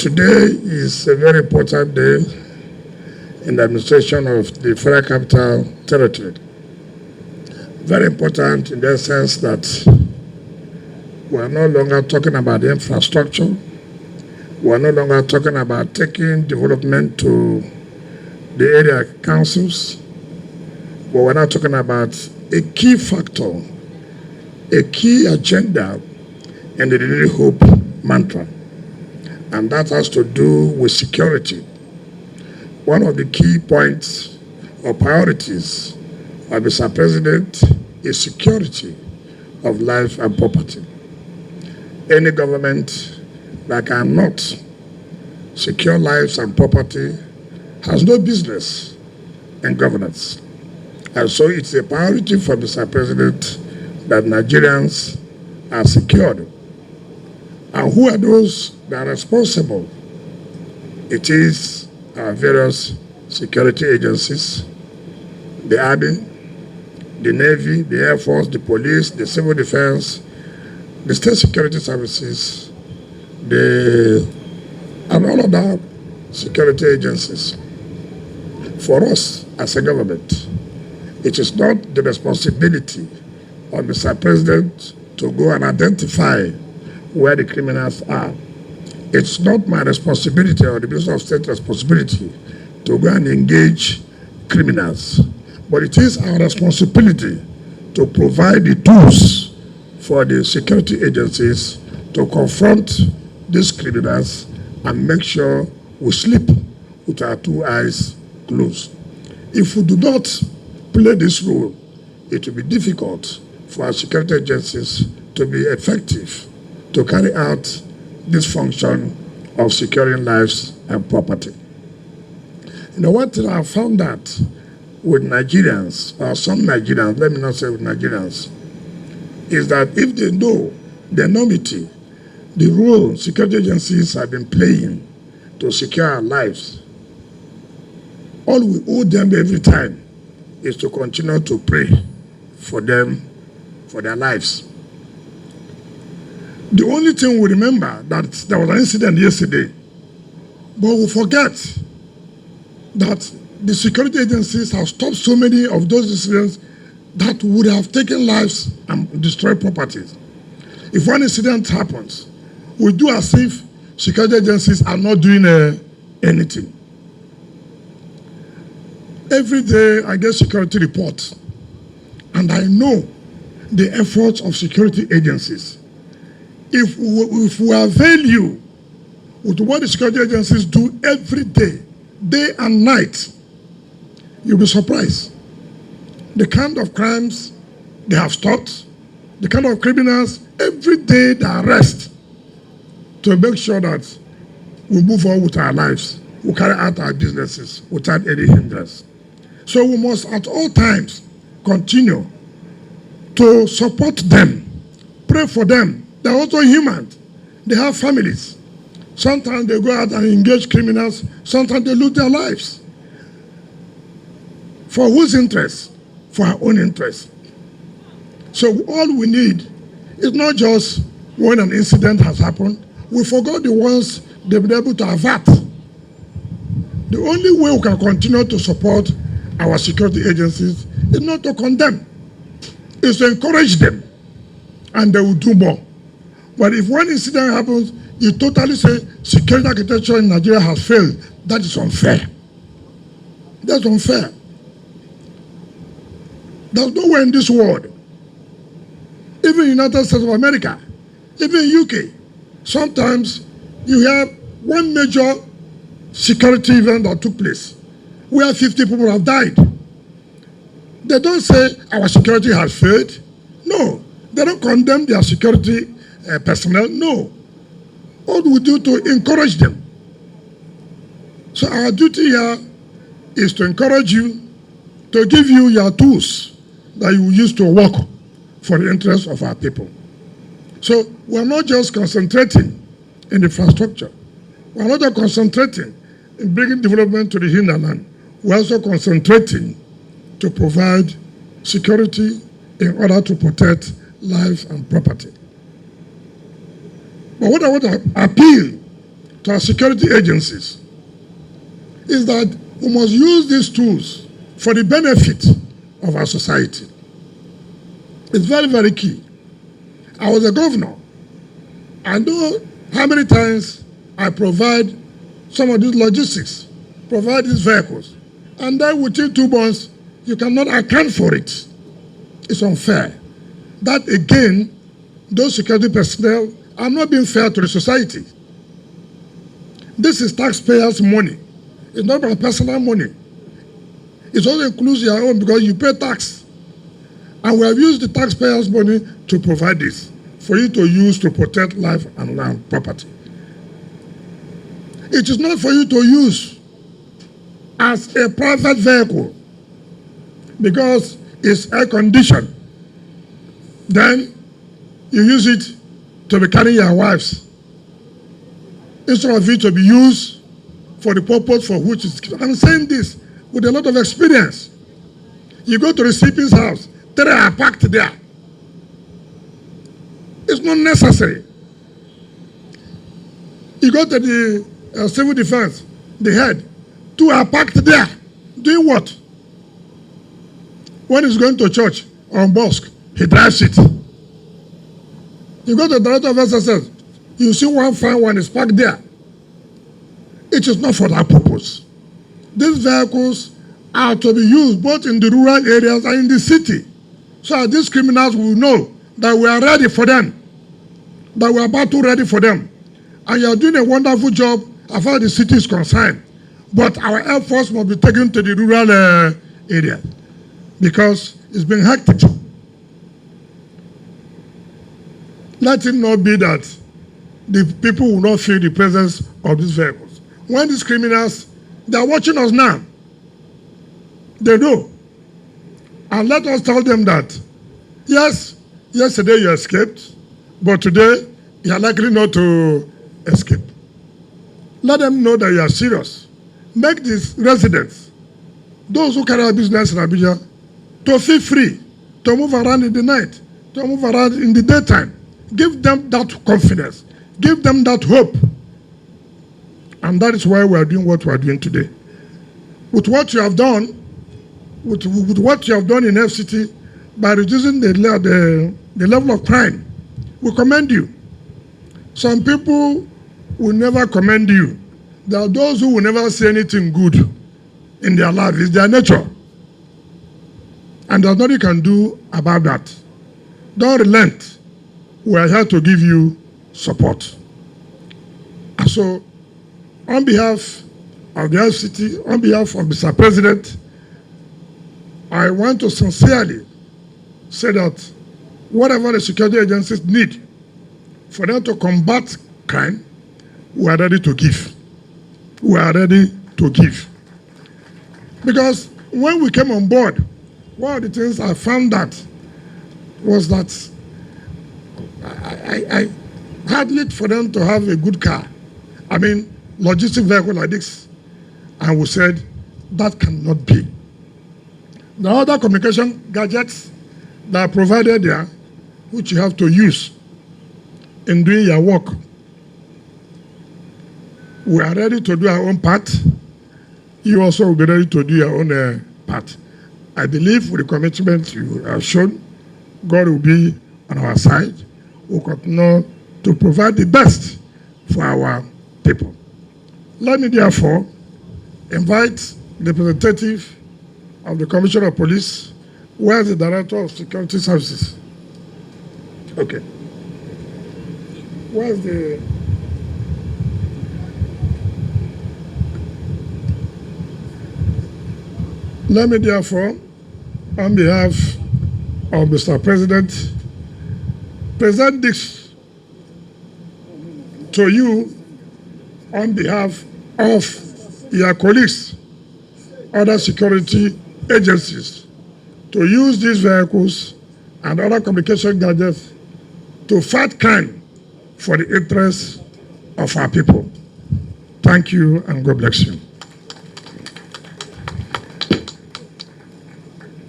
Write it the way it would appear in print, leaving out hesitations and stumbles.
Today is a very important day in the administration of the Federal Capital Territory. Very important in the sense that we are no longer talking about the infrastructure. We are no longer talking about taking development to the area councils. But we're now talking about a key factor, a key agenda in the Daily Hope mantra. And that has to do with security. One of the key points or priorities of Mr. President is security of life and property. Any government that cannot secure lives and property has no business in governance. And so it's a priority for Mr. President that Nigerians are secured. And who are those that are responsible? It is our various security agencies, the Army, the Navy, the Air Force, the police, the civil defense, the state security services, and all of that security agencies. For us as a government, it is not the responsibility of Mr. President to go and identify where the criminals are. It's not my responsibility or the Minister of State responsibility to go and engage criminals, but it is our responsibility to provide the tools for the security agencies to confront these criminals and make sure we sleep with our two eyes closed. If we do not play this role, it will be difficult for our security agencies to be effective to carry out this function of securing lives and property. You know what I found out with Nigerians, or some Nigerians, let me not say with Nigerians, is that if they know the enormity, the role security agencies have been playing to secure our lives, all we owe them every time is to continue to pray for them, for their lives. The only thing we remember that there was an incident yesterday, but we forget that the security agencies have stopped so many of those incidents that would have taken lives and destroyed properties. If one incident happens, we do as if security agencies are not doing anything. Every day I get security reports, and I know the efforts of security agencies. If we avail you with what the security agencies do every day, day and night, you'll be surprised. The kind of crimes they have stopped, the kind of criminals, every day they arrest to make sure that we move on with our lives, we carry out our businesses without any hindrance. So we must at all times continue to support them, pray for them. They're also human. They have families. Sometimes they go out and engage criminals. Sometimes they lose their lives. For whose interest? For our own interest. So all we need is not just when an incident has happened. We forgot the ones they've been able to avert. The only way we can continue to support our security agencies is not to condemn. It's to encourage them. And they will do more. But if one incident happens, you totally say security architecture in Nigeria has failed. That is unfair. That's unfair. There's nowhere in this world, even United States of America, even UK, sometimes you have one major security event that took place where 50 people have died. They don't say our security has failed. No, they don't condemn their security personnel. No. All we do to encourage them. So our duty here is to encourage you, to give you your tools that you will use to work for the interests of our people. So we're not just concentrating in infrastructure. We're not just concentrating in bringing development to the hinterland. We're also concentrating to provide security in order to protect life and property. But what I want to appeal to our security agencies is that we must use these tools for the benefit of our society. It's very, very key. I was a governor. I know how many times I provide some of these logistics, provide these vehicles, and then within 2 months, you cannot account for it. It's unfair. That again, those security personnel are not being fair to the society. This is taxpayers' money. It's not my personal money. It also includes your own because you pay tax. And we have used the taxpayers' money to provide this for you to use to protect life and land property. It is not for you to use as a private vehicle because it's air conditioned. Then you use it to be carrying your wives instead of it to be used for the purpose for which it's. I'm saying this with a lot of experience. You go to the CP's house, they are parked there. It's not necessary. You go to the civil defense, the head, 2 are parked there. Doing what? When he's going to church or on mosque, he drives it. You go to the director of SSS, you see one fine one is parked there. It is not for that purpose. These vehicles are to be used both in the rural areas and in the city. So that these criminals will know that we are ready for them, that we are battle ready for them. And you are doing a wonderful job as far as the city is concerned. But our Air Force must be taken to the rural area because it's been hectic. Let it not be that the people will not feel the presence of these vehicles. When these criminals, they are watching us now. They know. And let us tell them that, yes, yesterday you escaped, but today you are likely not to escape. Let them know that you are serious. Make these residents, those who carry out business in Abuja, to feel free, to move around in the night, to move around in the daytime. Give them that confidence. Give them that hope. And that is why we are doing what we are doing today. With what you have done, with what you have done in FCT, by reducing the level of crime, we commend you. Some people will never commend you. There are those who will never say anything good in their life. It's their nature. And there's nothing you can do about that. Don't relent. We are here to give you support. And so, on behalf of the FCT, on behalf of Mr. President, I want to sincerely say that whatever the security agencies need for them to combat crime, we are ready to give. We are ready to give. Because when we came on board, one of the things I found out was that I had it for them to have a good car. I mean, logistic vehicle like this. And we said, that cannot be. The other communication gadgets that are provided there, which you have to use in doing your work, we are ready to do our own part. You also will be ready to do your own part. I believe with the commitment you have shown, God will be on our side. We'll continue to provide the best for our people. Let me therefore invite the representative of the Commissioner of Police. Where is the Director of Security Services? Okay. Where's the... Let me therefore, on behalf of Mr. President, present this to you on behalf of your colleagues, other security agencies, to use these vehicles and other communication gadgets to fight crime for the interests of our people. Thank you and God bless you.